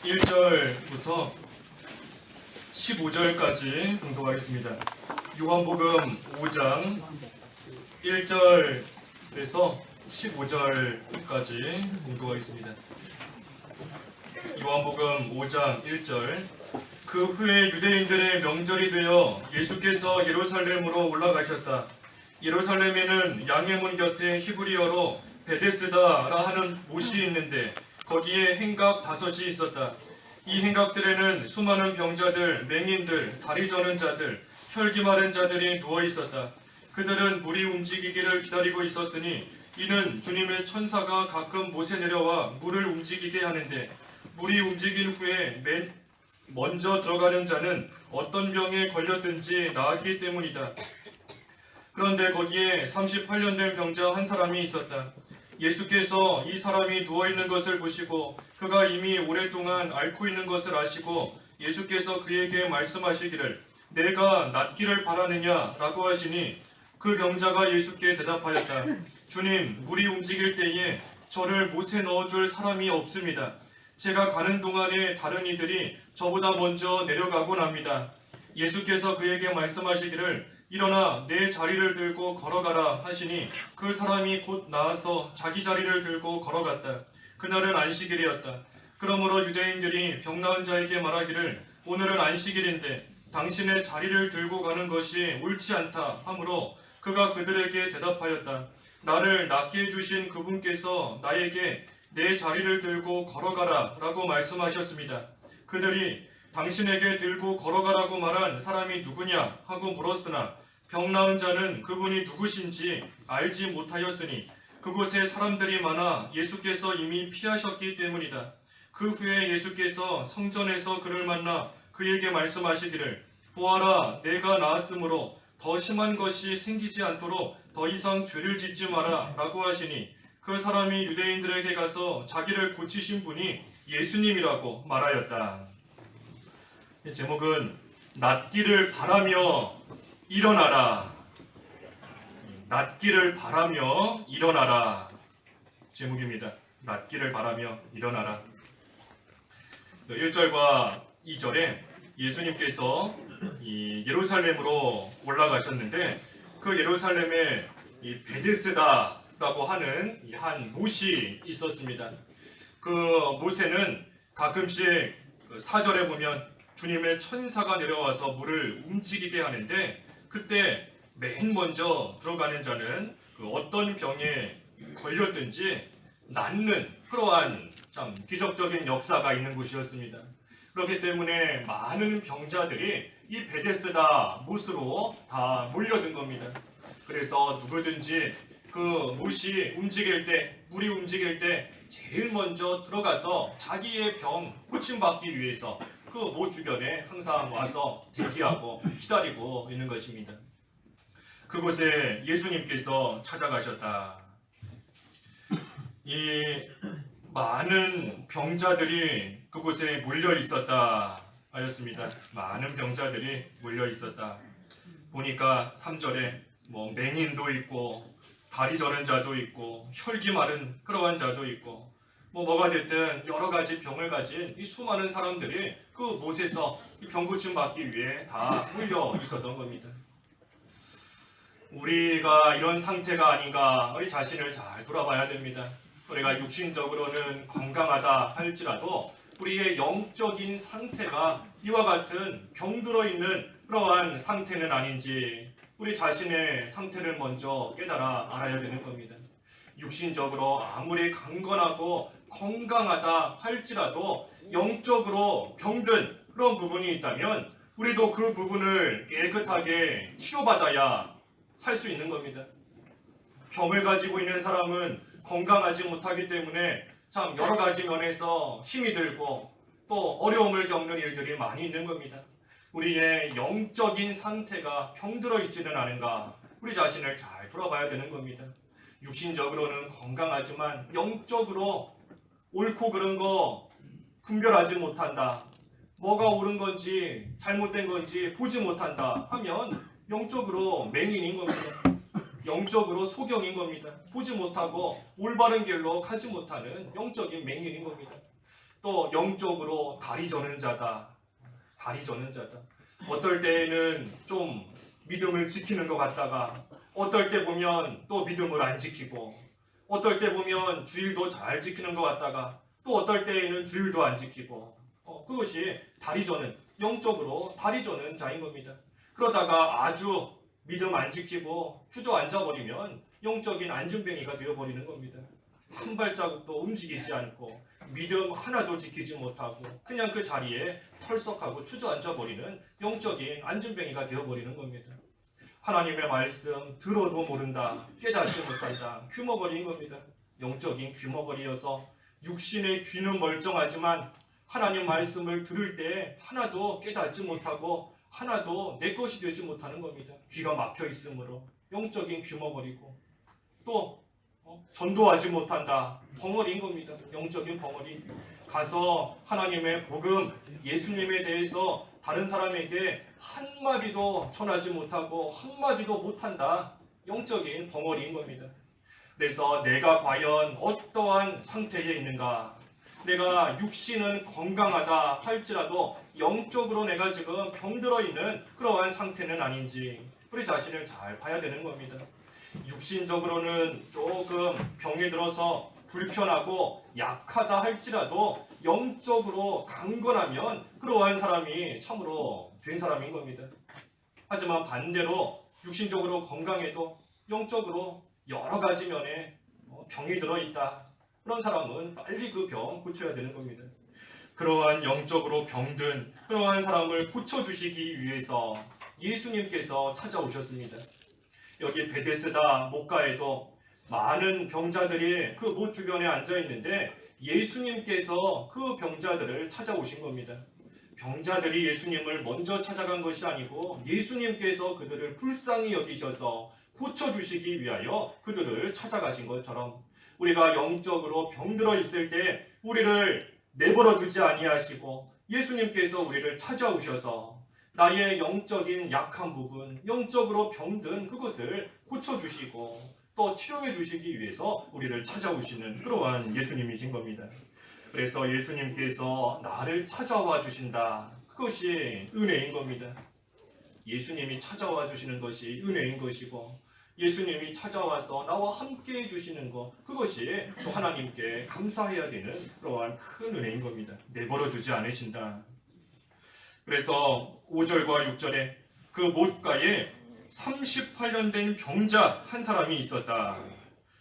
1절부터 15절까지 공독하겠습니다. 요한복음 5장 1절에서 15절까지 공독하겠습니다. 요한복음 5장 1절. 그 후에 유대인들의 명절이 되어 예수께서 예루살렘으로 올라가셨다. 예루살렘에는 양의 문 곁에 히브리어로 베데스다라 하는 못이 있는데 거기에 행각 5이 있었다. 이 행각들에는 수많은 병자들, 맹인들, 다리 저는 자들, 혈기 마른 자들이 누워 있었다. 그들은 물이 움직이기를 기다리고 있었으니 이는 주님의 천사가 가끔 못에 내려와 물을 움직이게 하는데 물이 움직인 후에 먼저 들어가는 자는 어떤 병에 걸렸든지 나았기 때문이다. 그런데 거기에 38년 된 병자 한 사람이 있었다. 예수께서 이 사람이 누워있는 것을 보시고 그가 이미 오랫동안 앓고 있는 것을 아시고 예수께서 그에게 말씀하시기를 내가 낫기를 바라느냐 라고 하시니 그 병자가 예수께 대답하였다. 주님, 물이 움직일 때에 저를 못에 넣어줄 사람이 없습니다. 제가 가는 동안에 다른 이들이 저보다 먼저 내려가곤 합니다. 예수께서 그에게 말씀하시기를 일어나 내 자리를 들고 걸어가라 하시니 그 사람이 곧 나와서 자기 자리를 들고 걸어갔다. 그날은 안식일이었다. 그러므로 유대인들이 병 나은 자에게 말하기를 오늘은 안식일인데 당신의 자리를 들고 가는 것이 옳지 않다 하므로 그가 그들에게 대답하였다. 나를 낫게 해주신 그분께서 나에게 내 자리를 들고 걸어가라 라고 말씀하셨습니다. 그들이 당신에게 들고 걸어가라고 말한 사람이 누구냐 하고 물었으나 병 나은 자는 그분이 누구신지 알지 못하였으니 그곳에 사람들이 많아 예수께서 이미 피하셨기 때문이다. 그 후에 예수께서 성전에서 그를 만나 그에게 말씀하시기를 보아라 내가 나았으므로 더 심한 것이 생기지 않도록 더 이상 죄를 짓지 마라 라고 하시니 그 사람이 유대인들에게 가서 자기를 고치신 분이 예수님이라고 말하였다. 제목은 낫기를 바라며 일어나라. 낫기를 바라며 일어나라. 제목입니다. 낫기를 바라며 일어나라. 1절과 2절에 예수님께서 예루살렘으로 올라가셨는데 그 예루살렘에 베데스다라고 하는 한 못이 있었습니다. 그 못에는 가끔씩 4절에 보면 주님의 천사가 내려와서 물을 움직이게 하는데 그때 맨 먼저 들어가는 자는 그 어떤 병에 걸렸든지 낫는 그러한 참 기적적인 역사가 있는 곳이었습니다. 그렇기 때문에 많은 병자들이 이 베데스다 못으로 다 몰려든 겁니다. 그래서 누구든지 그 못이 움직일 때, 물이 움직일 때 제일 먼저 들어가서 자기의 병 고침받기 위해서 그 못 주변에 항상 와서 대기하고 기다리고 있는 것입니다. 그곳에 예수님께서 찾아가셨다. 이 많은 병자들이 그곳에 몰려 있었다 하였습니다. 많은 병자들이 몰려 있었다. 보니까 3절에 맹인도 있고 다리 저는 자도 있고 혈기 마른 그러한 자도 있고 뭐가 됐든 여러 가지 병을 가진 이 수많은 사람들이 그 못에서 병 고침 받기 위해 다 몰려 있었던 겁니다. 우리가 이런 상태가 아닌가 우리 자신을 잘 돌아봐야 됩니다. 우리가 육신적으로는 건강하다 할지라도 우리의 영적인 상태가 이와 같은 병들어 있는 그러한 상태는 아닌지 우리 자신의 상태를 먼저 깨달아 알아야 되는 겁니다. 육신적으로 아무리 강건하고 건강하다 할지라도 영적으로 병든 그런 부분이 있다면 우리도 그 부분을 깨끗하게 치료받아야 살 수 있는 겁니다. 병을 가지고 있는 사람은 건강하지 못하기 때문에 참 여러 가지 면에서 힘이 들고 또 어려움을 겪는 일들이 많이 있는 겁니다. 우리의 영적인 상태가 병들어 있지는 않은가 우리 자신을 잘 돌아봐야 되는 겁니다. 육신적으로는 건강하지만 영적으로 옳고 그른 거 분별하지 못한다. 뭐가 옳은 건지 잘못된 건지 보지 못한다 하면 영적으로 맹인인 겁니다. 영적으로 소경인 겁니다. 보지 못하고 올바른 길로 가지 못하는 영적인 맹인인 겁니다. 또 영적으로 다리 저는 자다. 다리 저는 자다. 어떨 때에는 좀 믿음을 지키는 것 같다가 어떨 때 보면 또 믿음을 안 지키고 어떨 때 보면 주일도 잘 지키는 것 같다가 또 어떨 때에는 주일도 안 지키고 그것이 다리 저는 영적으로 다리 저는 자인 겁니다. 그러다가 아주 믿음 안 지키고 주저앉아 버리면 영적인 안진뱅이가 되어버리는 겁니다. 한 발자국도 움직이지 않고 믿음 하나도 지키지 못하고 그냥 그 자리에 털썩하고 주저앉아 버리는 영적인 안진뱅이가 되어버리는 겁니다. 하나님의 말씀 들어도 모른다, 깨닫지 못한다, 귀머거리인 겁니다. 영적인 귀머거리여서 육신의 귀는 멀쩡하지만 하나님 말씀을 들을 때 하나도 깨닫지 못하고 하나도 내 것이 되지 못하는 겁니다. 귀가 막혀 있으므로 영적인 귀머거리고 또 전도하지 못한다. 벙어리인 겁니다. 영적인 벙어리. 가서 하나님의 복음, 예수님에 대해서 다른 사람에게 한마디도 전하지 못하고 한마디도 못한다. 영적인 벙어리인 겁니다. 그래서 내가 과연 어떠한 상태에 있는가? 내가 육신은 건강하다 할지라도 영적으로 내가 지금 병들어 있는 그러한 상태는 아닌지 우리 자신을 잘 봐야 되는 겁니다. 육신적으로는 조금 병이 들어서 불편하고 약하다 할지라도 영적으로 강건하면 그러한 사람이 참으로 된 사람인 겁니다. 하지만 반대로 육신적으로 건강해도 영적으로 여러 가지 면에 병이 들어있다. 그런 사람은 빨리 그 병 고쳐야 되는 겁니다. 그러한 영적으로 병든 그러한 사람을 고쳐주시기 위해서 예수님께서 찾아오셨습니다. 여기 베데스다 못가에도 많은 병자들이 그 못 주변에 앉아 있는데 예수님께서 그 병자들을 찾아오신 겁니다. 병자들이 예수님을 먼저 찾아간 것이 아니고 예수님께서 그들을 불쌍히 여기셔서 고쳐주시기 위하여 그들을 찾아가신 것처럼 우리가 영적으로 병들어 있을 때 우리를 내버려 두지 아니하시고 예수님께서 우리를 찾아오셔서 나의 영적인 약한 부분, 영적으로 병든 그것을 고쳐주시고 또 치료해 주시기 위해서 우리를 찾아오시는 그러한 예수님이신 겁니다. 그래서 예수님께서 나를 찾아와 주신다. 그것이 은혜인 겁니다. 예수님이 찾아와 주시는 것이 은혜인 것이고 예수님이 찾아와서 나와 함께 해주시는 것 그것이 또 하나님께 감사해야 되는 그러한 큰 은혜인 겁니다. 내버려 두지 않으신다. 그래서 5절과 6절에 그 못가에 38년 된 병자 한 사람이 있었다.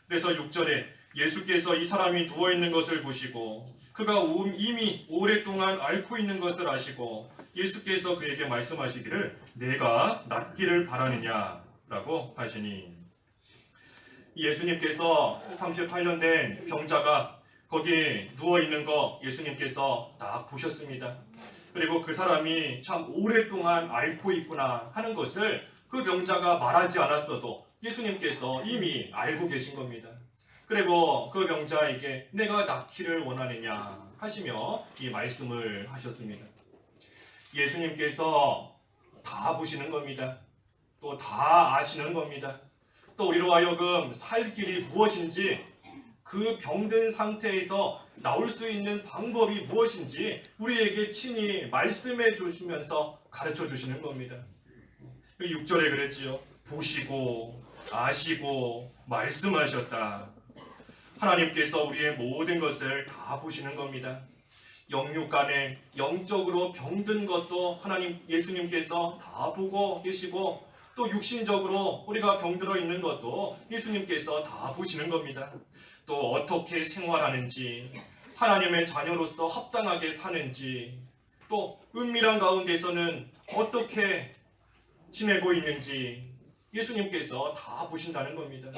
그래서 6절에 예수께서 이 사람이 누워있는 것을 보시고 그가 이미 오랫동안 앓고 있는 것을 아시고 예수께서 그에게 말씀하시기를 내가 낫기를 바라느냐 라고 하시니 예수님께서 38년 된 병자가 거기 누워있는 거 예수님께서 딱 보셨습니다. 그리고 그 사람이 참 오랫동안 앓고 있구나 하는 것을 그 병자가 말하지 않았어도 예수님께서 이미 알고 계신 겁니다. 그리고 그 병자에게 내가 낫기를 원하느냐 하시며 이 말씀을 하셨습니다. 예수님께서 다 보시는 겁니다. 또 다 아시는 겁니다. 또 우리로 하여금 살 길이 무엇인지 그 병든 상태에서 나올 수 있는 방법이 무엇인지 우리에게 친히 말씀해 주시면서 가르쳐 주시는 겁니다. 6절에 그랬지요. 보시고 아시고 말씀하셨다. 하나님께서 우리의 모든 것을 다 보시는 겁니다. 영육간에 영적으로 병든 것도 하나님 예수님께서 다 보고 계시고 또 육신적으로 우리가 병들어 있는 것도 예수님께서 다 보시는 겁니다. 또 어떻게 생활하는지 하나님의 자녀로서 합당하게 사는지 또 은밀한 가운데서는 어떻게 지내고 있는지 예수님께서 다 보신다는 겁니다.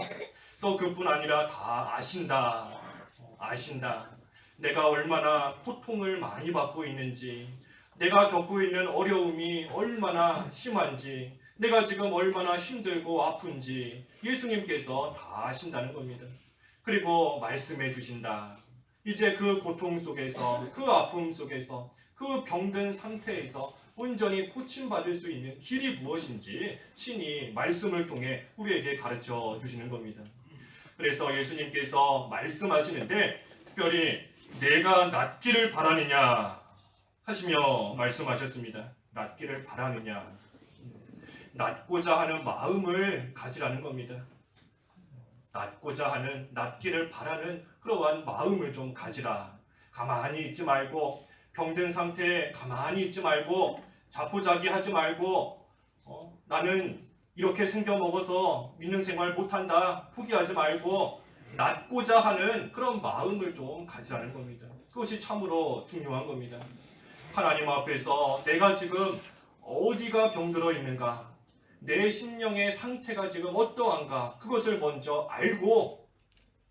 또 그뿐 아니라 다 아신다. 내가 얼마나 고통을 많이 받고 있는지 내가 겪고 있는 어려움이 얼마나 심한지 내가 지금 얼마나 힘들고 아픈지 예수님께서 다 아신다는 겁니다. 그리고 말씀해 주신다. 이제 그 고통 속에서 그 아픔 속에서 그 병든 상태에서 온전히 고침받을 수 있는 길이 무엇인지 친히 말씀을 통해 우리에게 가르쳐 주시는 겁니다. 그래서 예수님께서 말씀하시는데 특별히 내가 낫기를 바라느냐 하시며 말씀하셨습니다. 낫기를 바라느냐. 낫고자 하는 마음을 가지라는 겁니다. 낫고자 하는, 낫기를 바라는 그러한 마음을 좀 가지라. 가만히 있지 말고, 병든 상태에 가만히 있지 말고, 자포자기하지 말고, 나는 이렇게 생겨 먹어서 믿는 생활 못한다 포기하지 말고 낫고자 하는 그런 마음을 좀 가지라는 겁니다. 그것이 참으로 중요한 겁니다. 하나님 앞에서 내가 지금 어디가 병들어 있는가, 내 심령의 상태가 지금 어떠한가, 그것을 먼저 알고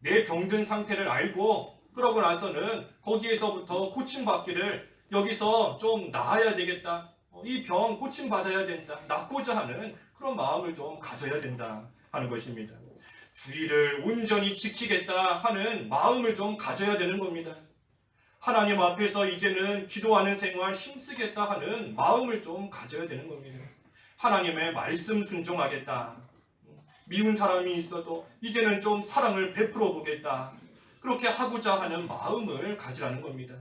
내 병든 상태를 알고, 그러고 나서는 거기에서부터 고침받기를, 여기서 좀 나아야 되겠다, 이 병 고침받아야 된다, 낫고자 하는 그런 마음을 좀 가져야 된다 하는 것입니다. 주의를 온전히 지키겠다 하는 마음을 좀 가져야 되는 겁니다. 하나님 앞에서 이제는 기도하는 생활 힘쓰겠다 하는 마음을 좀 가져야 되는 겁니다. 하나님의 말씀 순종하겠다. 미운 사람이 있어도 이제는 좀 사랑을 베풀어 보겠다. 그렇게 하고자 하는 마음을 가지라는 겁니다.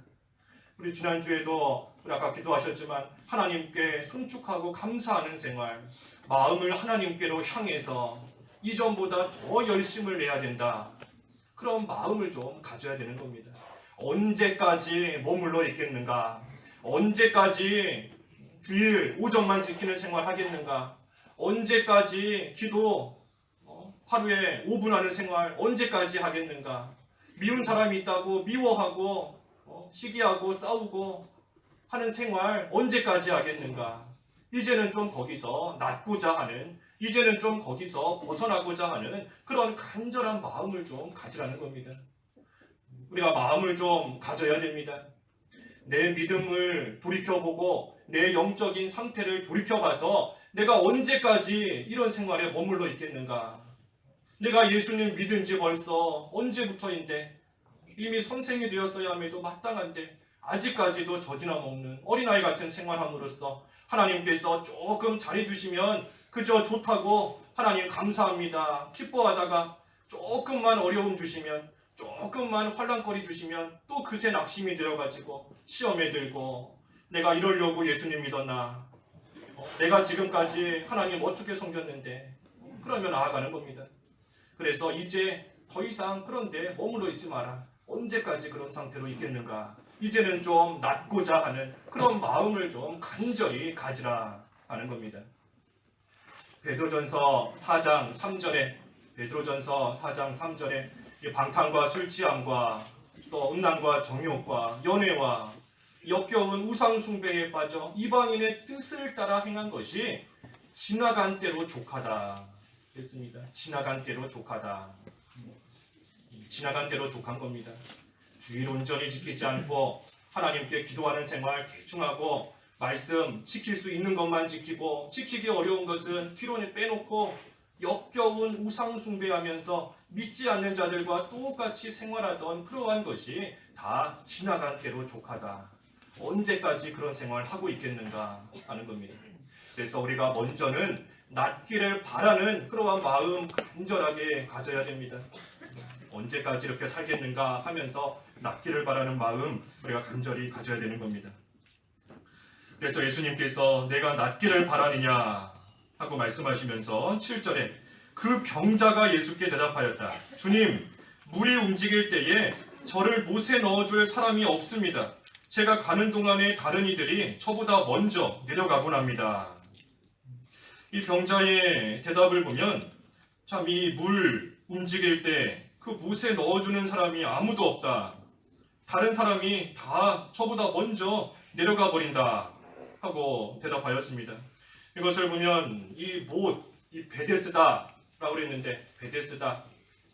우리 지난주에도 우리 아까 기도하셨지만 하나님께 송축하고 감사하는 생활, 마음을 하나님께로 향해서 이전보다 더 열심을 내야 된다. 그런 마음을 좀 가져야 되는 겁니다. 언제까지 머물러 있겠는가? 언제까지 주일 오전만 지키는 생활 하겠는가? 언제까지 기도 하루에 5분 하는 생활 언제까지 하겠는가? 미운 사람이 있다고 미워하고 시기하고 싸우고 하는 생활 언제까지 하겠는가? 이제는 좀 거기서 낫고자 하는, 이제는 좀 거기서 벗어나고자 하는 그런 간절한 마음을 좀 가지라는 겁니다. 우리가 마음을 좀 가져야 됩니다. 내 믿음을 돌이켜보고 내 영적인 상태를 돌이켜봐서 내가 언제까지 이런 생활에 머물러 있겠는가? 내가 예수님 믿은 지 벌써 언제부터인데, 이미 선생이 되었어야 함에도 마땅한데 아직까지도 젖이나 먹는 어린아이 같은 생활함으로써 하나님께서 조금 잘해주시면 그저 좋다고 하나님 감사합니다 기뻐하다가 조금만 어려움 주시면, 조금만 환난거리 주시면 또 그새 낙심이 되어가지고 시험에 들고, 내가 이러려고 예수님 믿었나? 내가 지금까지 하나님 어떻게 섬겼는데? 그러면 나아가는 겁니다. 그래서 이제 더 이상 그런데 머물러 있지 마라. 언제까지 그런 상태로 있겠는가? 이제는 좀 낫고자 하는 그런 마음을 좀 간절히 가지라 하는 겁니다. 베드로전서 4장 3절에 베드로전서 4장 3절에 방탕과 술 취함과 또 음란과 정욕과 연애와 역겨운 우상 숭배에 빠져 이방인의 뜻을 따라 행한 것이 지나간 때로 족하다 했습니다. 지나간 때로 족하다. 지나간 때로 족한 겁니다. 주일 온전히 지키지 않고 하나님께 기도하는 생활 대충하고 말씀 지킬 수 있는 것만 지키고 지키기 어려운 것은 뒤로 빼놓고 역겨운 우상 숭배하면서 믿지 않는 자들과 똑같이 생활하던 그러한 것이 다 지나간 때로 족하다. 언제까지 그런 생활을 하고 있겠는가 하는 겁니다. 그래서 우리가 먼저는 낫기를 바라는 그러한 마음 간절하게 가져야 됩니다. 언제까지 이렇게 살겠는가 하면서 낫기를 바라는 마음 우리가 간절히 가져야 되는 겁니다. 그래서 예수님께서 내가 낫기를 바라느냐 하고 말씀하시면서 7절에 그 병자가 예수께 대답하였다. 주님, 물이 움직일 때에 저를 못에 넣어줄 사람이 없습니다. 제가 가는 동안에 다른 이들이 저보다 먼저 내려가곤 합니다. 이 병자의 대답을 보면 참 이 물 움직일 때 그 못에 넣어주는 사람이 아무도 없다. 다른 사람이 다 저보다 먼저 내려가 버린다 하고 대답하였습니다. 이것을 보면 이 못, 이 베데스다라고 그랬는데 베데스다,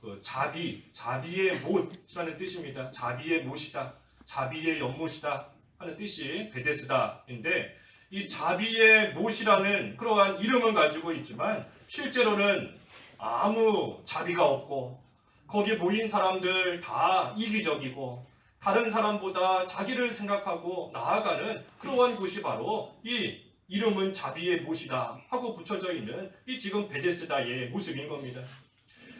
그 자비의 못이라는 뜻입니다. 자비의 못이다, 자비의 연못이다 하는 뜻이 베데스다인데, 이 자비의 못이라는 그러한 이름은 가지고 있지만 실제로는 아무 자비가 없고 거기 모인 사람들 다 이기적이고 다른 사람보다 자기를 생각하고 나아가는 그러한 곳이 바로 이 이름은 자비의 못이다 하고 붙여져 있는 이 지금 베데스다의 모습인 겁니다.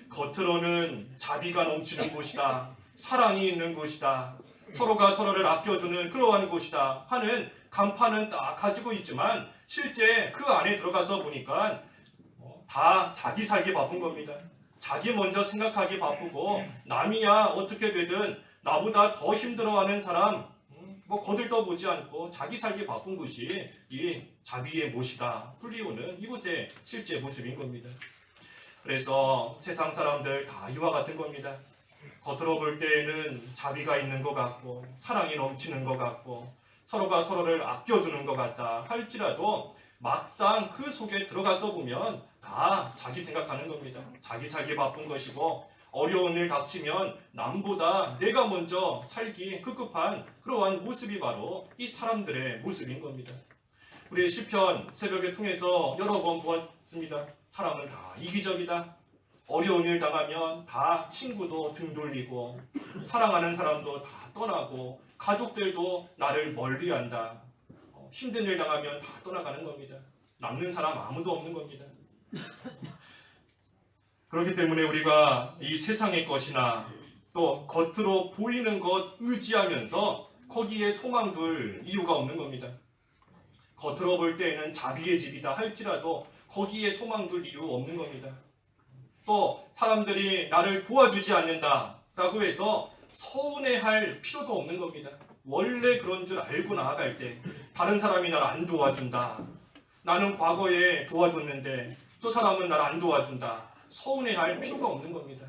겉으로는 자비가 넘치는 곳이다, 사랑이 있는 곳이다, 서로가 서로를 아껴주는 그러한 곳이다 하는 간판은 딱 가지고 있지만 실제 그 안에 들어가서 보니까 다 자기 살기 바쁜 겁니다. 자기 먼저 생각하기 바쁘고 남이야 어떻게 되든 나보다 더 힘들어하는 사람 거들떠보지 않고 자기 살기 바쁜 곳이 이 자비의 못이다 불리우는 이곳의 실제 모습인 겁니다. 그래서 세상 사람들 다 이와 같은 겁니다. 겉으로 볼 때에는 자비가 있는 것 같고 사랑이 넘치는 것 같고 서로가 서로를 아껴주는 것 같다 할지라도 막상 그 속에 들어가서 보면 다 자기 생각하는 겁니다. 자기 살기 바쁜 것이고 어려운 일 닥치면 남보다 내가 먼저 살기 급급한 그러한 모습이 바로 이 사람들의 모습인 겁니다. 우리 시편 새벽에 통해서 여러 번 보았습니다. 사람은 다 이기적이다. 어려운 일 당하면 다 친구도 등 돌리고 사랑하는 사람도 다 떠나고 가족들도 나를 멀리한다. 힘든 일 당하면 다 떠나가는 겁니다. 남는 사람 아무도 없는 겁니다. 그렇기 때문에 우리가 이 세상의 것이나 또 겉으로 보이는 것 의지하면서 거기에 소망 둘 이유가 없는 겁니다. 겉으로 볼 때에는 자비의 집이다 할지라도 거기에 소망 둘 이유 없는 겁니다. 또 사람들이 나를 도와주지 않는다라고 해서 서운해할 필요도 없는 겁니다. 원래 그런 줄 알고 나아갈 때 다른 사람이 나를 안 도와준다. 나는 과거에 도와줬는데 저 사람은 나를 안 도와준다. 서운해할 필요가 없는 겁니다.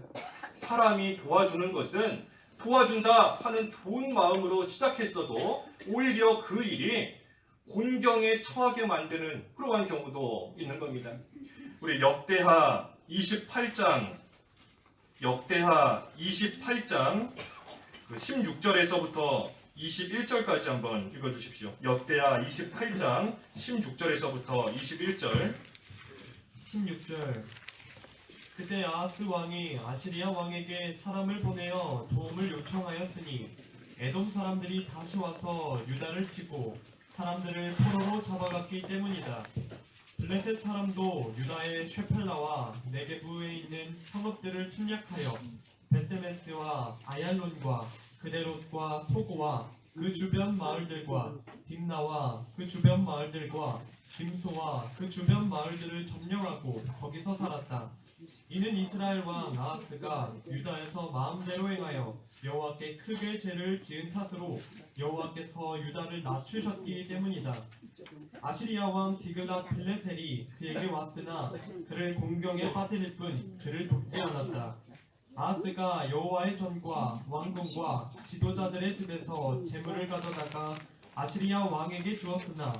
사람이 도와주는 것은 도와준다 하는 좋은 마음으로 시작했어도 오히려 그 일이 곤경에 처하게 만드는 그러한 경우도 있는 겁니다. 우리 역대하 28장 16절에서부터 21절까지 한번 읽어주십시오. 역대하 28장 16절에서부터 21절 16절 그때 아하스 왕이 아시리아 왕에게 사람을 보내어 도움을 요청하였으니 에돔 사람들이 다시 와서 유다를 치고 사람들을 포로로 잡아갔기 때문이다. 블레셋 사람도 유다의 쉐펠라와 네게부에 있는 성읍들을 침략하여 베세메스와 아얄론과 그데롯과 소고와 그 주변 마을들과 딥나와 그 주변 마을들과 딤소와 그 주변 마을들을 점령하고 거기서 살았다. 이는 이스라엘 왕 아하스가 유다에서 마음대로 행하여 여호와께 크게 죄를 지은 탓으로 여호와께서 유다를 낮추셨기 때문이다. 아시리아 왕 디글랏 빌레셀이 그에게 왔으나 그를 공경에 빠뜨릴 뿐 그를 돕지 않았다. 아하스가 여호와의 전과 왕궁과 지도자들의 집에서 재물을 가져다가 아시리아 왕에게 주었으나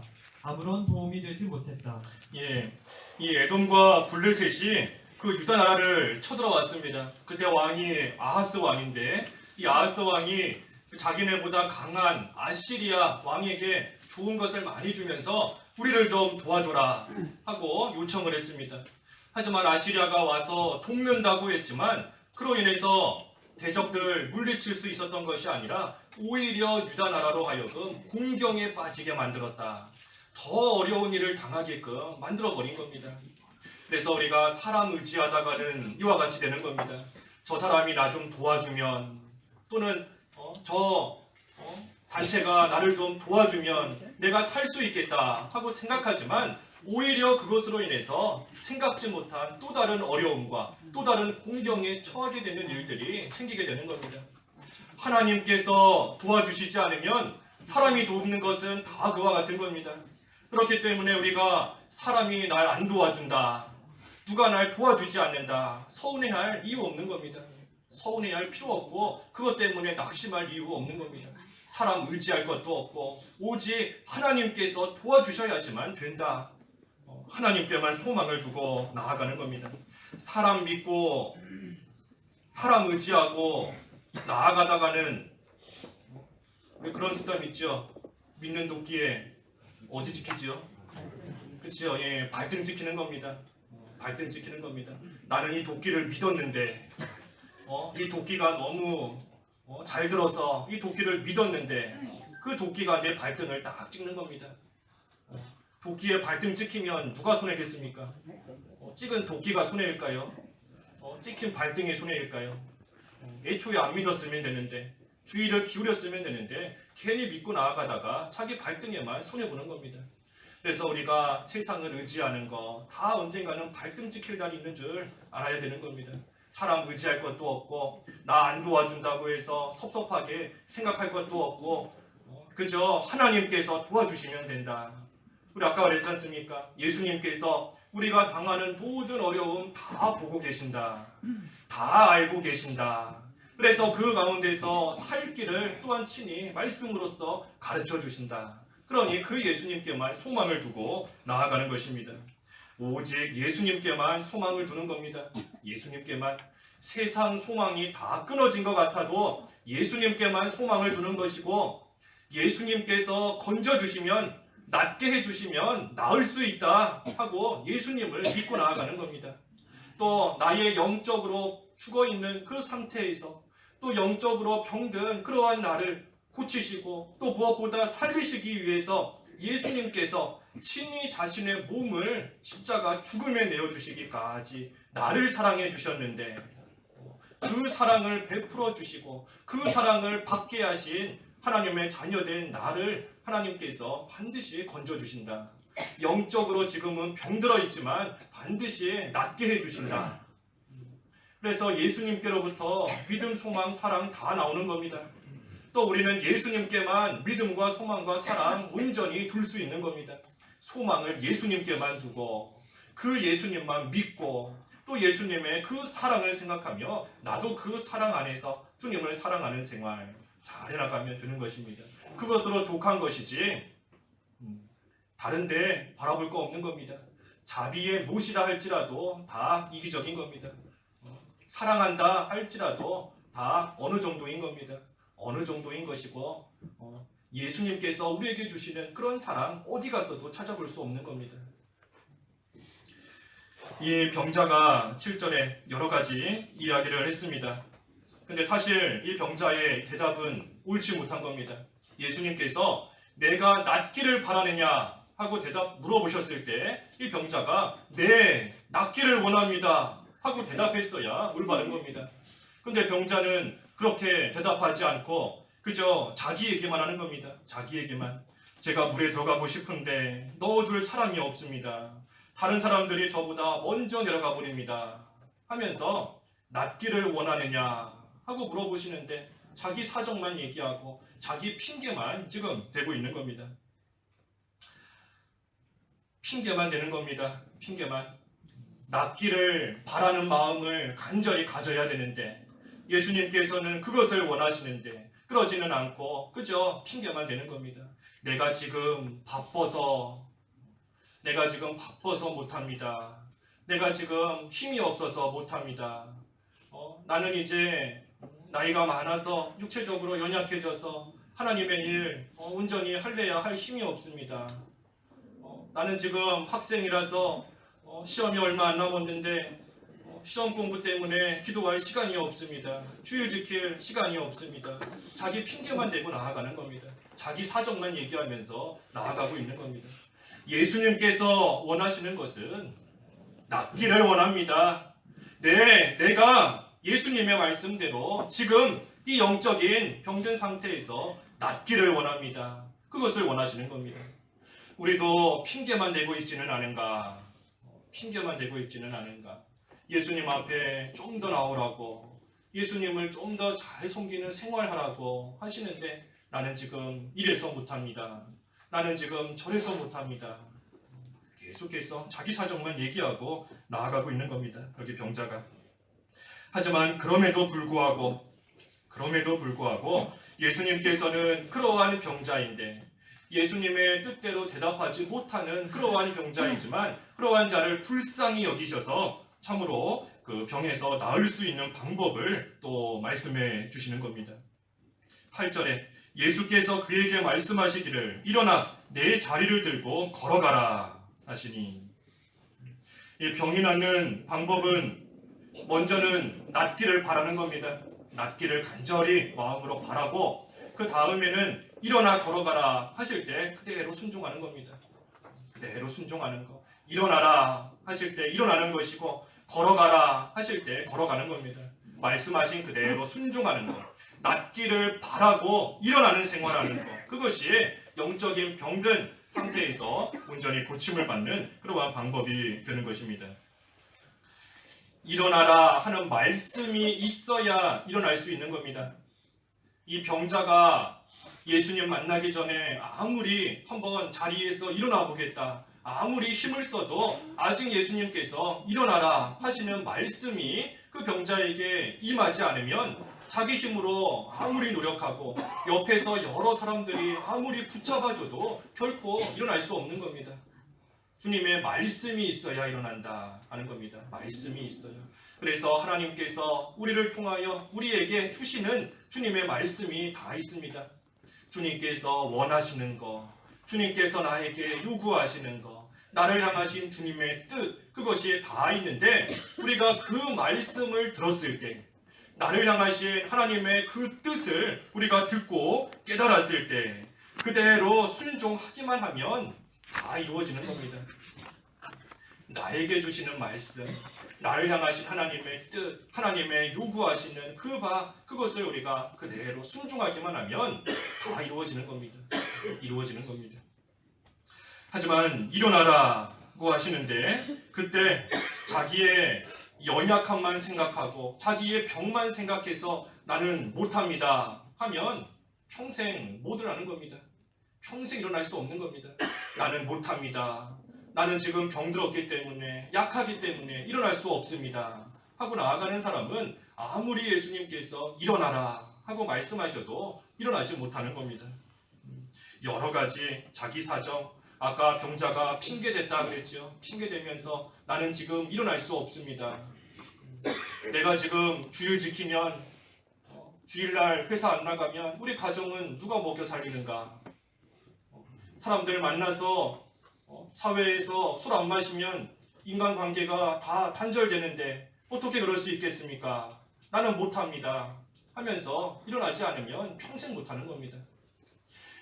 아무런 도움이 되지 못했다. 이 에돔과 블레셋이 그 유다 나라를 쳐들어왔습니다. 그때 왕이 아하스 왕인데 이 아하스 왕이 자기네보다 강한 아시리아 왕에게 좋은 것을 많이 주면서 우리를 좀 도와줘라 하고 요청을 했습니다. 하지만 아시리아가 와서 돕는다고 했지만 그로 인해서 대적들을 물리칠 수 있었던 것이 아니라 오히려 유다 나라로 하여금 공경에 빠지게 만들었다. 더 어려운 일을 당하게끔 만들어버린 겁니다. 그래서 우리가 사람 의지하다가는 이와 같이 되는 겁니다. 저 사람이 나 좀 도와주면 또는 저 단체가 나를 좀 도와주면 내가 살 수 있겠다 하고 생각하지만 오히려 그것으로 인해서 생각지 못한 또 다른 어려움과 또 다른 공경에 처하게 되는 일들이 생기게 되는 겁니다. 하나님께서 도와주시지 않으면 사람이 돕는 것은 다 그와 같은 겁니다. 그렇기 때문에 우리가 사람이 날 안 도와준다, 누가 날 도와주지 않는다, 서운해할 이유 없는 겁니다. 서운해할 필요 없고 그것 때문에 낙심할 이유 없는 겁니다. 사람 의지할 것도 없고 오직 하나님께서 도와주셔야지만 된다. 하나님께만 소망을 두고 나아가는 겁니다. 사람 믿고 사람 의지하고 나아가다가는 그런 습관 있죠. 믿는 도끼에 어디 지키지요? 그렇죠. 발등 지키는 겁니다. 발등 지키는 겁니다. 나는 이 도끼를 믿었는데 이 도끼가 너무 잘 들어서 이 도끼를 믿었는데 그 도끼가 내 발등을 딱 찍는 겁니다. 도끼에 발등 찍히면 누가 손해겠습니까? 찍은 도끼가 손해일까요? 찍힌 발등이 손해일까요? 애초에 안 믿었으면 되는데 주의를 기울였으면 되는데 괜히 믿고 나아가다가 자기 발등에만 손해보는 겁니다. 그래서 우리가 세상을 의지하는 거 다 언젠가는 발등 찍힐 날이 있는 줄 알아야 되는 겁니다. 사람 의지할 것도 없고 나 안 도와준다고 해서 섭섭하게 생각할 것도 없고 그저 하나님께서 도와주시면 된다. 우리 아까 그랬지 않습니까? 예수님께서 우리가 당하는 모든 어려움 다 보고 계신다. 다 알고 계신다. 그래서 그 가운데서 살 길을 또한 친히 말씀으로써 가르쳐 주신다. 그러니 그 예수님께만 소망을 두고 나아가는 것입니다. 오직 예수님께만 소망을 두는 겁니다. 예수님께만. 세상 소망이 다 끊어진 것 같아도 예수님께만 소망을 두는 것이고 예수님께서 건져주시면 낫게 해주시면 나을 수 있다 하고 예수님을 믿고 나아가는 겁니다. 또 나의 영적으로 죽어있는 그 상태에서 또 영적으로 병든 그러한 나를 고치시고 또 무엇보다 살리시기 위해서 예수님께서 친히 자신의 몸을 십자가 죽음에 내어주시기까지 나를 사랑해 주셨는데 그 사랑을 베풀어 주시고 그 사랑을 받게 하신 하나님의 자녀된 나를 하나님께서 반드시 건져주신다. 영적으로 지금은 병들어 있지만 반드시 낫게 해주신다. 그래서 예수님께로부터 믿음, 소망, 사랑 다 나오는 겁니다. 또 우리는 예수님께만 믿음과 소망과 사랑 온전히 둘 수 있는 겁니다. 소망을 예수님께만 두고 그 예수님만 믿고 또 예수님의 그 사랑을 생각하며 나도 그 사랑 안에서 주님을 사랑하는 생활 잘 해나가면 되는 것입니다. 그것으로 족한 것이지 다른데 바라볼 거 없는 겁니다. 자비의 못이라 할지라도 다 이기적인 겁니다. 사랑한다 할지라도 다 어느 정도인 겁니다. 어느 정도인 것이고 예수님께서 우리에게 주시는 그런 사랑 어디 가서도 찾아볼 수 없는 겁니다. 이 병자가 7절에 여러 가지 이야기를 했습니다. 근데 사실 이 병자의 대답은 옳지 못한 겁니다. 예수님께서 내가 낫기를 바라느냐 하고 물어보셨을 때 이 병자가 네, 낫기를 원합니다 하고 대답했어야 올바른 겁니다. 근데 병자는 그렇게 대답하지 않고 그저 자기 얘기만 하는 겁니다. 자기 얘기만. 제가 물에 들어가고 싶은데 넣어줄 사람이 없습니다. 다른 사람들이 저보다 먼저 내려가 버립니다. 하면서 낫기를 원하느냐 하고 물어보시는데 자기 사정만 얘기하고 자기 핑계만 지금 대고 있는 겁니다. 핑계만 되는 겁니다. 핑계만. 낫기를 바라는 마음을 간절히 가져야 되는데 예수님께서는 그것을 원하시는데 그러지는 않고 그저 핑계만 되는 겁니다. 내가 지금 바빠서 못합니다. 내가 지금 힘이 없어서 못합니다. 나는 이제 나이가 많아서 육체적으로 연약해져서 하나님의 일 온전히 할래야 할 힘이 없습니다. 나는 지금 학생이라서 시험이 얼마 안 남았는데 시험 공부 때문에 기도할 시간이 없습니다. 주일 지킬 시간이 없습니다. 자기 핑계만 대고 나아가는 겁니다. 자기 사정만 얘기하면서 나아가고 있는 겁니다. 예수님께서 원하시는 것은 낫기를 원합니다. 네, 내가 예수님의 말씀대로 지금 이 영적인 병든 상태에서 낫기를 원합니다. 그것을 원하시는 겁니다. 우리도 핑계만 대고 있지는 않은가? 핑계만 대고 있지는 않은가? 예수님 앞에 좀 더 나오라고 예수님을 좀 더 잘 섬기는 생활하라고 하시는데 나는 지금 이래서 못합니다. 나는 지금 저래서 못합니다. 계속해서 자기 사정만 얘기하고 나아가고 있는 겁니다. 여기 병자가. 하지만 그럼에도 불구하고 예수님께서는 그러한 병자인데 예수님의 뜻대로 대답하지 못하는 그러한 병자이지만 그러한 자를 불쌍히 여기셔서 참으로 그 병에서 나을 수 있는 방법을 또 말씀해 주시는 겁니다. 8절에 예수께서 그에게 말씀하시기를 일어나 내 자리를 들고 걸어가라 하시니 이 병이 낫는 방법은 먼저는 낫기를 바라는 겁니다. 낫기를 간절히 마음으로 바라고 그 다음에는 일어나 걸어가라 하실 때 그대로 순종하는 겁니다. 그대로 순종하는 거. 일어나라 하실 때 일어나는 것이고 걸어가라 하실 때 걸어가는 겁니다. 말씀하신 그대로 순종하는 것. 낫기를 바라고 일어나는 생활하는 것, 그것이 영적인 병든 상태에서 온전히 고침을 받는 그러한 방법이 되는 것입니다. 일어나라 하는 말씀이 있어야 일어날 수 있는 겁니다. 이 병자가 예수님 만나기 전에 아무리 한번 자리에서 일어나 보겠다, 아무리 힘을 써도 아직 예수님께서 일어나라 하시는 말씀이 그 병자에게 임하지 않으면 자기 힘으로 아무리 노력하고 옆에서 여러 사람들이 아무리 붙잡아줘도 결코 일어날 수 없는 겁니다. 주님의 말씀이 있어야 일어난다 하는 겁니다. 말씀이 있어요. 그래서 하나님께서 우리를 통하여 우리에게 주시는 주님의 말씀이 다 있습니다. 주님께서 원하시는 것, 주님께서 나에게 요구하시는 것, 나를 향하신 주님의 뜻, 그것이 다 있는데 우리가 그 말씀을 들었을 때, 나를 향하신 하나님의 그 뜻을 우리가 듣고 깨달았을 때 그대로 순종하기만 하면 다 이루어지는 겁니다. 나에게 주시는 말씀, 나를 향하신 하나님의 뜻, 하나님의 요구하시는 그것을 우리가 그대로 순종하기만 하면 다 이루어지는 겁니다. 이루어지는 겁니다. 하지만 일어나라고 하시는데 그때 자기의 연약함만 생각하고 자기의 병만 생각해서 나는 못합니다 하면 평생 못 일어나는 겁니다. 평생 일어날 수 없는 겁니다. 나는 못합니다. 나는 지금 병들었기 때문에, 약하기 때문에 일어날 수 없습니다 하고 나아가는 사람은 아무리 예수님께서 일어나라 하고 말씀하셔도 일어나지 못하는 겁니다. 여러 가지 자기 사정, 아까 병자가 핑계댔다 그랬죠. 핑계대면서 나는 지금 일어날 수 없습니다. 내가 지금 주일 지키면, 주일날 회사 안 나가면 우리 가정은 누가 먹여 살리는가? 사람들 만나서 사회에서 술 안 마시면 인간관계가 다 단절되는데 어떻게 그럴 수 있겠습니까? 나는 못합니다 하면서 일어나지 않으면 평생 못하는 겁니다.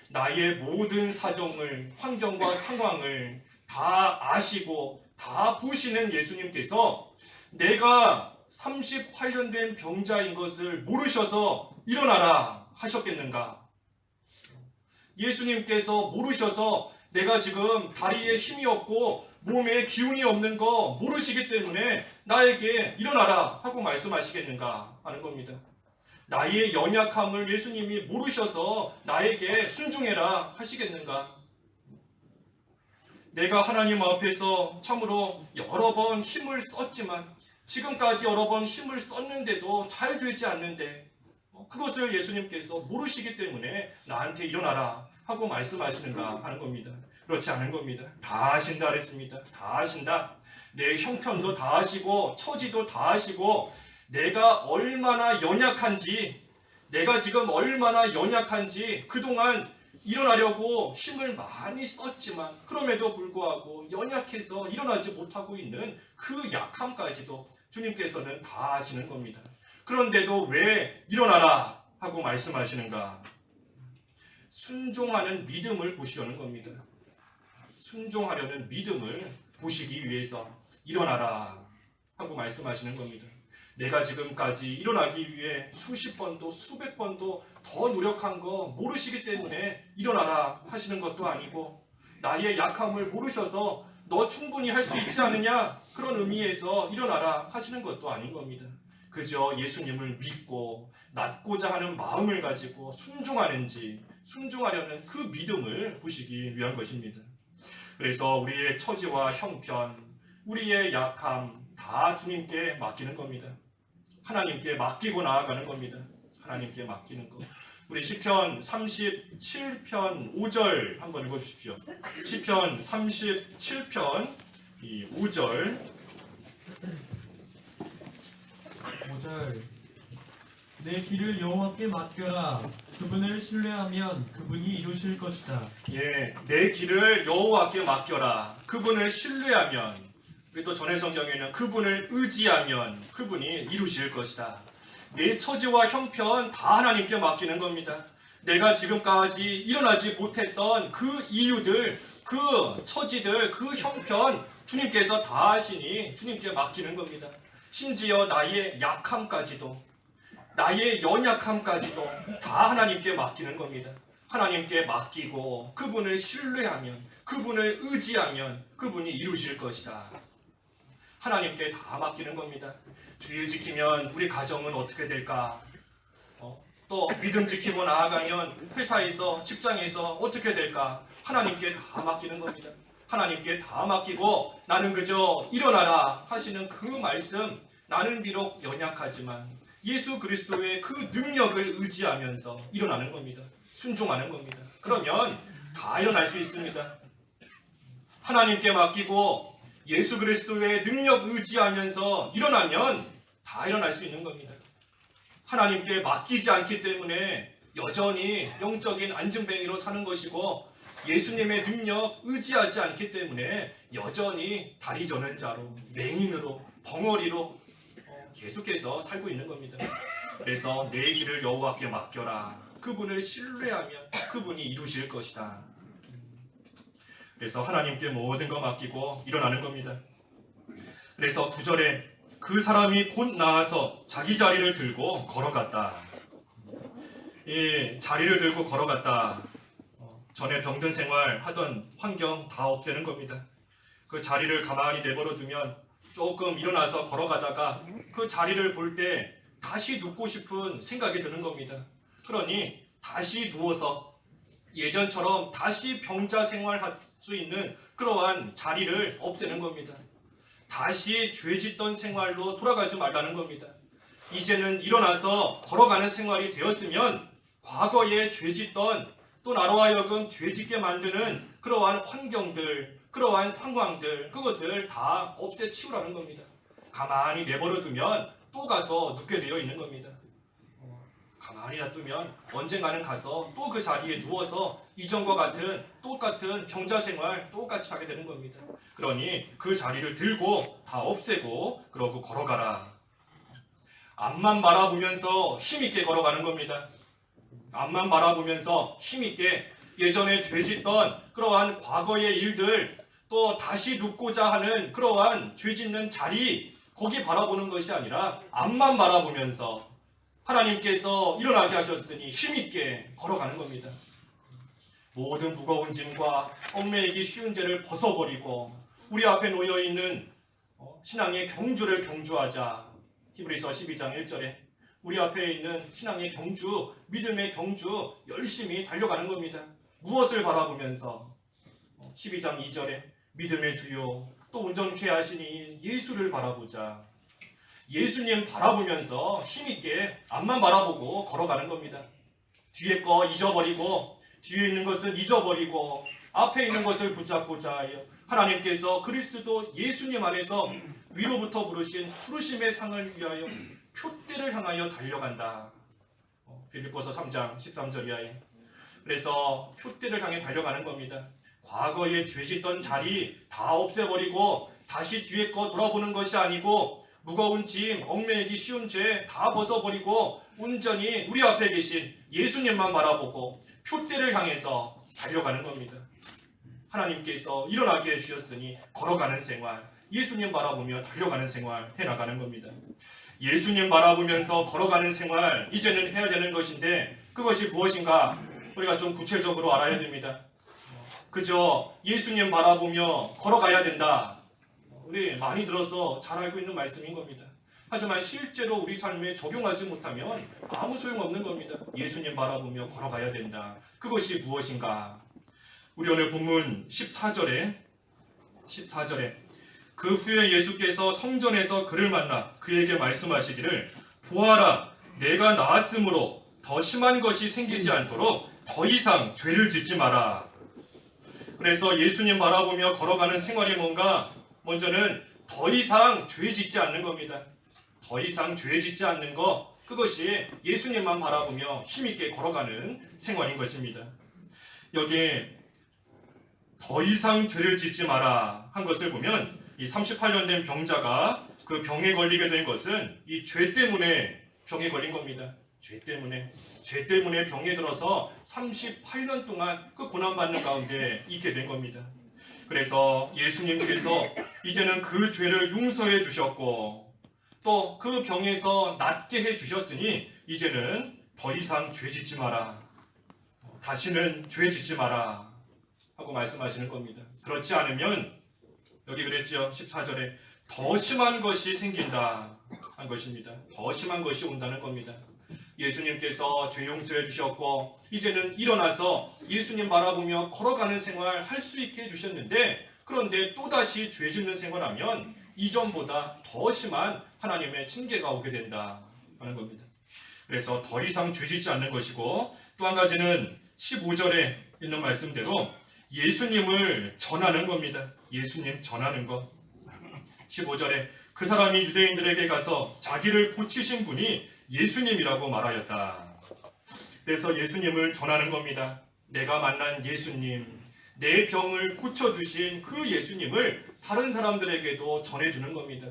나의 모든 사정을, 환경과 상황을 다 아시고 다 보시는 예수님께서 내가 38년 된 병자인 것을 모르셔서 일어나라 하셨겠는가? 예수님께서 모르셔서 내가 지금 다리에 힘이 없고 몸에 기운이 없는 거 모르시기 때문에 나에게 일어나라 하고 말씀하시겠는가 하는 겁니다. 나의 연약함을 예수님이 모르셔서 나에게 순종해라 하시겠는가? 내가 하나님 앞에서 참으로 여러 번 힘을 썼지만, 지금까지 여러 번 힘을 썼는데도 잘 되지 않는데 그것을 예수님께서 모르시기 때문에 나한테 일어나라 하고 말씀하시는가 하는 겁니다. 그렇지 않은 겁니다. 다 아신다 그랬습니다. 다 아신다. 내 형편도 다 아시고 처지도 다 아시고 내가 얼마나 연약한지, 내가 지금 얼마나 연약한지 그동안 일어나려고 힘을 많이 썼지만 그럼에도 불구하고 연약해서 일어나지 못하고 있는 그 약함까지도 주님께서는 다 아시는 겁니다. 그런데도 왜 일어나라 하고 말씀하시는가? 순종하는 믿음을 보시려는 겁니다. 순종하려는 믿음을 보시기 위해서 일어나라 하고 말씀하시는 겁니다. 내가 지금까지 일어나기 위해 수십 번도 수백 번도 더 노력한 거 모르시기 때문에 일어나라 하시는 것도 아니고, 나의 약함을 모르셔서 너 충분히 할 수 있지 않느냐 그런 의미에서 일어나라 하시는 것도 아닌 겁니다. 그저 예수님을 믿고 낫고자 하는 마음을 가지고 순종하려는 그 믿음을 보시기 위한 것입니다. 그래서 우리의 처지와 형편, 우리의 약함 다 주님께 맡기는 겁니다. 하나님께 맡기고 나아가는 겁니다. 하나님께 맡기는 것. 우리 시편 37편 5절 한번 읽어주십시오. 시편 37편 5절 5절. 내 길을 여호와께 맡겨라. 그분을 신뢰하면 그분이 이루실 것이다. 예, 내 길을 여호와께 맡겨라. 그분을 신뢰하면, 우리 또 전해 성경에는 그분을 의지하면 그분이 이루실 것이다. 내 처지와 형편 다 하나님께 맡기는 겁니다. 내가 지금까지 일어나지 못했던 그 이유들, 그 처지들, 그 형편 주님께서 다 아시니 주님께 맡기는 겁니다. 심지어 나의 약함까지도, 나의 연약함까지도 다 하나님께 맡기는 겁니다. 하나님께 맡기고 그분을 신뢰하면, 그분을 의지하면 그분이 이루실 것이다. 하나님께 다 맡기는 겁니다. 주일 지키면 우리 가정은 어떻게 될까? 또 믿음 지키고 나아가면 회사에서, 직장에서 어떻게 될까? 하나님께 다 맡기는 겁니다. 하나님께 다 맡기고 나는 그저 일어나라 하시는 그 말씀, 나는 비록 연약하지만 예수 그리스도의 그 능력을 의지하면서 일어나는 겁니다. 순종하는 겁니다. 그러면 다 일어날 수 있습니다. 하나님께 맡기고 예수 그리스도의 능력 의지하면서 일어나면 다 일어날 수 있는 겁니다. 하나님께 맡기지 않기 때문에 여전히 영적인 안진뱅이로 사는 것이고, 예수님의 능력 의지하지 않기 때문에 여전히 다리 저는 자로, 맹인으로, 벙어리로 계속해서 살고 있는 겁니다. 그래서 내 길을 여호와께 맡겨라. 그분을 신뢰하면 그분이 이루실 것이다. 그래서 하나님께 모든 거 맡기고 일어나는 겁니다. 그래서 9절에 그 사람이 곧 나와서 자기 자리를 들고 걸어갔다. 이 자리를 들고 걸어갔다. 전에 병든 생활 하던 환경 다 없애는 겁니다. 그 자리를 가만히 내버려 두면 조금 일어나서 걸어가다가 그 자리를 볼 때 다시 눕고 싶은 생각이 드는 겁니다. 그러니 다시 누워서 예전처럼 다시 병자 생활할 수 있는 그러한 자리를 없애는 겁니다. 다시 죄짓던 생활로 돌아가지 말라는 겁니다. 이제는 일어나서 걸어가는 생활이 되었으면 과거에 죄짓던, 또 나로 하여금 죄짓게 만드는 그러한 환경들, 그러한 상황들, 그것을 다 없애치우라는 겁니다. 가만히 내버려 두면 또 가서 눕게 되어 있는 겁니다. 가만히 놔두면 언젠가는 가서 또 그 자리에 누워서 이전과 같은 똑같은 병자 생활 똑같이 하게 되는 겁니다. 그러니 그 자리를 들고 다 없애고 그러고 걸어가라. 앞만 바라보면서 힘있게 걸어가는 겁니다. 앞만 바라보면서 힘있게 예전에 죄짓던 그러한 과거의 일들, 또 다시 눕고자 하는 그러한 죄짓는 자리, 거기 바라보는 것이 아니라 앞만 바라보면서 하나님께서 일어나게 하셨으니 힘있게 걸어가는 겁니다. 모든 무거운 짐과 얽매이기 쉬운 죄를 벗어버리고 우리 앞에 놓여있는 신앙의 경주를 경주하자. 히브리서 12장 1절에 우리 앞에 있는 신앙의 경주, 믿음의 경주 열심히 달려가는 겁니다. 무엇을 바라보면서 12장 2절에 믿음의 주요 또 온전케 하시니 예수를 바라보자. 예수님 바라보면서 힘있게 앞만 바라보고 걸어가는 겁니다. 뒤에 거 잊어버리고, 뒤에 있는 것은 잊어버리고 앞에 있는 것을 붙잡고자 하여 하나님께서 그리스도 예수님 안에서 위로부터 부르신 부르심의 상을 위하여 표대를 향하여 달려간다. 빌립보서 3장 13절 이하에. 그래서 표대를 향해 달려가는 겁니다. 과거에 죄짓던 자리 다 없애버리고 다시 뒤에 거 돌아보는 것이 아니고, 무거운 짐, 얽매이기 쉬운 죄 다 벗어버리고 온전히 우리 앞에 계신 예수님만 바라보고 표대를 향해서 달려가는 겁니다. 하나님께서 일어나게 해주셨으니 걸어가는 생활, 예수님 바라보며 달려가는 생활 해나가는 겁니다. 예수님 바라보면서 걸어가는 생활, 이제는 해야 되는 것인데 그것이 무엇인가 우리가 좀 구체적으로 알아야 됩니다. 그저 예수님 바라보며 걸어가야 된다. 우리 많이 들어서 잘 알고 있는 말씀인 겁니다. 하지만 실제로 우리 삶에 적용하지 못하면 아무 소용없는 겁니다. 예수님 바라보며 걸어가야 된다. 그것이 무엇인가? 우리 오늘 본문 14절에 그 후에 예수께서 성전에서 그를 만나 그에게 말씀하시기를 보아라, 내가 나았으므로 더 심한 것이 생기지 않도록 더 이상 죄를 짓지 마라. 그래서 예수님 바라보며 걸어가는 생활이 뭔가? 먼저는 더 이상 죄 짓지 않는 겁니다. 더 이상 죄 짓지 않는 것, 그것이 예수님만 바라보며 힘있게 걸어가는 생활인 것입니다. 여기에 더 이상 죄를 짓지 마라 한 것을 보면 이 38년 된 병자가 그 병에 걸리게 된 것은 이 죄 때문에 병에 걸린 겁니다. 죄 때문에 병에 들어서 38년 동안 그 고난받는 가운데 있게 된 겁니다. 그래서 예수님께서 이제는 그 죄를 용서해 주셨고 또 그 병에서 낫게 해주셨으니 이제는 더 이상 죄 짓지 마라. 다시는 죄 짓지 마라 하고 말씀하시는 겁니다. 그렇지 않으면 여기 그랬죠. 14절에 더 심한 것이 생긴다 한 것입니다. 더 심한 것이 온다는 겁니다. 예수님께서 죄 용서해 주셨고 이제는 일어나서 예수님 바라보며 걸어가는 생활 할 수 있게 해주셨는데, 그런데 또다시 죄 짓는 생활하면 이전보다 더 심한 하나님의 징계가 오게 된다 하는 겁니다. 그래서 더 이상 죄 짓지 않는 것이고, 또 한 가지는 15절에 있는 말씀대로 예수님을 전하는 겁니다. 예수님 전하는 것. 15절에 그 사람이 유대인들에게 가서 자기를 고치신 분이 예수님이라고 말하였다. 그래서 예수님을 전하는 겁니다. 내가 만난 예수님, 내 병을 고쳐주신 그 예수님을 다른 사람들에게도 전해주는 겁니다.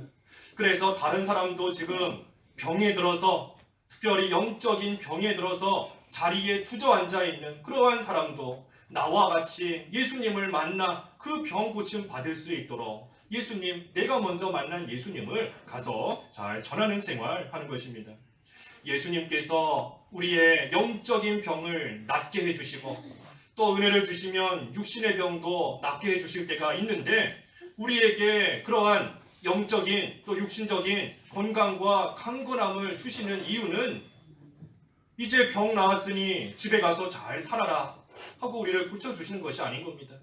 그래서 다른 사람도 지금 병에 들어서, 특별히 영적인 병에 들어서 자리에 주저앉아 있는 그러한 사람도 나와 같이 예수님을 만나 그 병 고침 받을 수 있도록 예수님, 내가 먼저 만난 예수님을 가서 잘 전하는 생활 하는 것입니다. 예수님께서 우리의 영적인 병을 낫게 해주시고 또 은혜를 주시면 육신의 병도 낫게 해주실 때가 있는데, 우리에게 그러한 영적인 또 육신적인 건강과 강건함을 주시는 이유는 이제 병 나았으니 집에 가서 잘 살아라 하고 우리를 고쳐주시는 것이 아닌 겁니다.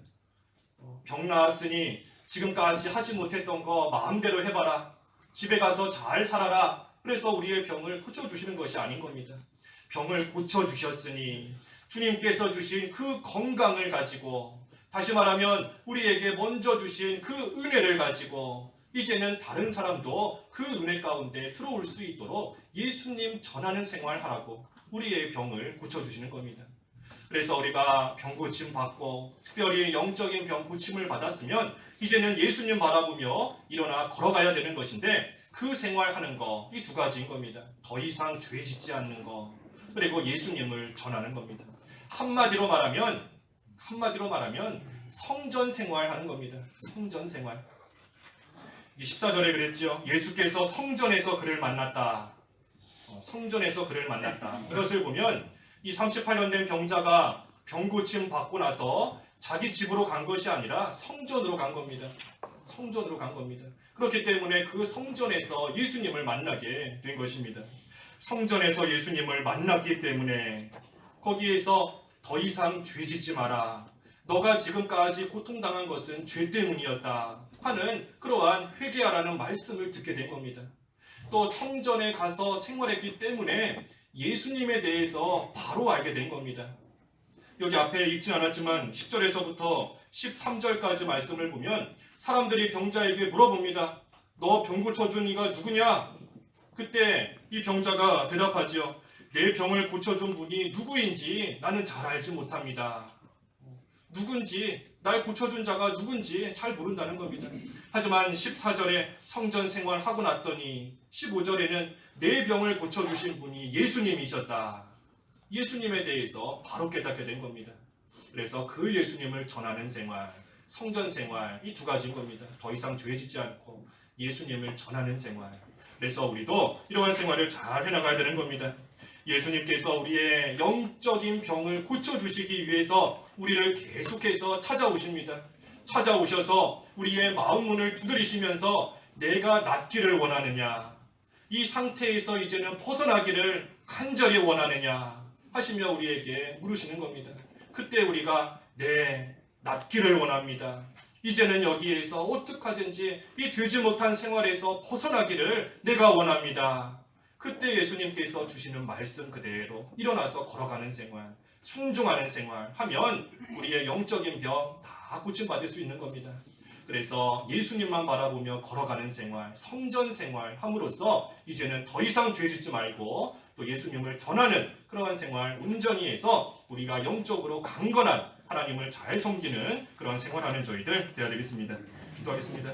병 나았으니 지금까지 하지 못했던 거 마음대로 해봐라, 집에 가서 잘 살아라, 그래서 우리의 병을 고쳐주시는 것이 아닌 겁니다. 병을 고쳐주셨으니 주님께서 주신 그 건강을 가지고, 다시 말하면 우리에게 먼저 주신 그 은혜를 가지고 이제는 다른 사람도 그 은혜 가운데 들어올 수 있도록 예수님 전하는 생활하라고 우리의 병을 고쳐주시는 겁니다. 그래서 우리가 병 고침 받고 특별히 영적인 병 고침을 받았으면 이제는 예수님 바라보며 일어나 걸어가야 되는 것인데, 그 생활하는 거, 이 두 가지인 겁니다. 더 이상 죄 짓지 않는 거, 그리고 예수님을 전하는 겁니다. 한마디로 말하면 성전 생활하는 겁니다. 성전 생활. 14절에 그랬죠. 예수께서 성전에서 그를 만났다. 성전에서 그를 만났다. 이것을 보면 이 38년 된 병자가 병 고침 받고 나서 자기 집으로 간 것이 아니라 성전으로 간 겁니다. 성전으로 간 겁니다. 그렇기 때문에 그 성전에서 예수님을 만나게 된 것입니다. 성전에서 예수님을 만났기 때문에 거기에서 더 이상 죄 짓지 마라, 너가 지금까지 고통당한 것은 죄 때문이었다 하는 그러한 회개하라는 말씀을 듣게 된 겁니다. 또 성전에 가서 생활했기 때문에 예수님에 대해서 바로 알게 된 겁니다. 여기 앞에 읽지 않았지만 10절에서부터 13절까지 말씀을 보면 사람들이 병자에게 물어봅니다. 너 병 고쳐준 이가 누구냐? 그때 이 병자가 대답하지요. 내 병을 고쳐준 분이 누구인지 나는 잘 알지 못합니다. 누군지, 날 고쳐준 자가 누군지 잘 모른다는 겁니다. 하지만 14절에 성전 생활하고 났더니 15절에는 내 병을 고쳐주신 분이 예수님이셨다. 예수님에 대해서 바로 깨닫게 된 겁니다. 그래서 그 예수님을 전하는 생활, 성전 생활, 이 두 가지인 겁니다. 더 이상 죄 짓지 않고 예수님을 전하는 생활. 그래서 우리도 이러한 생활을 잘 해나가야 되는 겁니다. 예수님께서 우리의 영적인 병을 고쳐주시기 위해서 우리를 계속해서 찾아오십니다. 찾아오셔서 우리의 마음 문을 두드리시면서 내가 낫기를 원하느냐, 이 상태에서 이제는 벗어나기를 간절히 원하느냐 하시며 우리에게 물으시는 겁니다. 그때 우리가 네, 낫기를 원합니다. 이제는 여기에서 어떻게 하든지 이 되지 못한 생활에서 벗어나기를 내가 원합니다. 그때 예수님께서 주시는 말씀 그대로 일어나서 걸어가는 생활, 순종하는 생활 하면 우리의 영적인 병 다 고침받을 수 있는 겁니다. 그래서 예수님만 바라보며 걸어가는 생활, 성전 생활 함으로써 이제는 더 이상 죄 짓지 말고 또 예수님을 전하는 그러한 생활 온전히 해서 우리가 영적으로 강건한 하나님을 잘 섬기는 그런 생활하는 저희들 되어야 되겠습니다. 기도하겠습니다.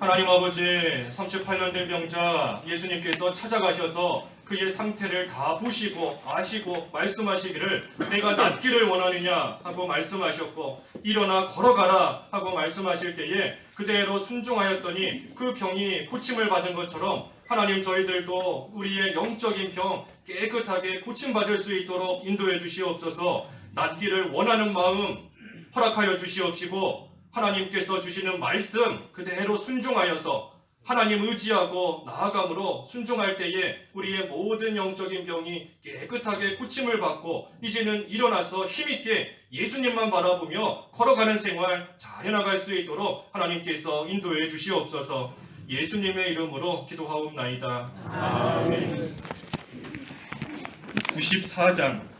하나님 아버지, 38년 된 병자 예수님께서 찾아가셔서 그 그의 상태를 다 보시고 아시고 말씀하시기를 내가 낫기를 원하느냐 하고 말씀하셨고 일어나 걸어가라 하고 말씀하실 때에 그대로 순종하였더니 그 병이 고침을 받은 것처럼 하나님 저희들도 우리의 영적인 병 깨끗하게 고침받을 수 있도록 인도해 주시옵소서. 낫기를 원하는 마음 허락하여 주시옵시고 하나님께서 주시는 말씀 그대로 순종하여서 하나님 의지하고 나아감으로 순종할 때에 우리의 모든 영적인 병이 깨끗하게 고침을 받고 이제는 일어나서 힘있게 예수님만 바라보며 걸어가는 생활 잘 해나갈 수 있도록 하나님께서 인도해 주시옵소서. 예수님의 이름으로 기도하옵나이다. 아멘. 94장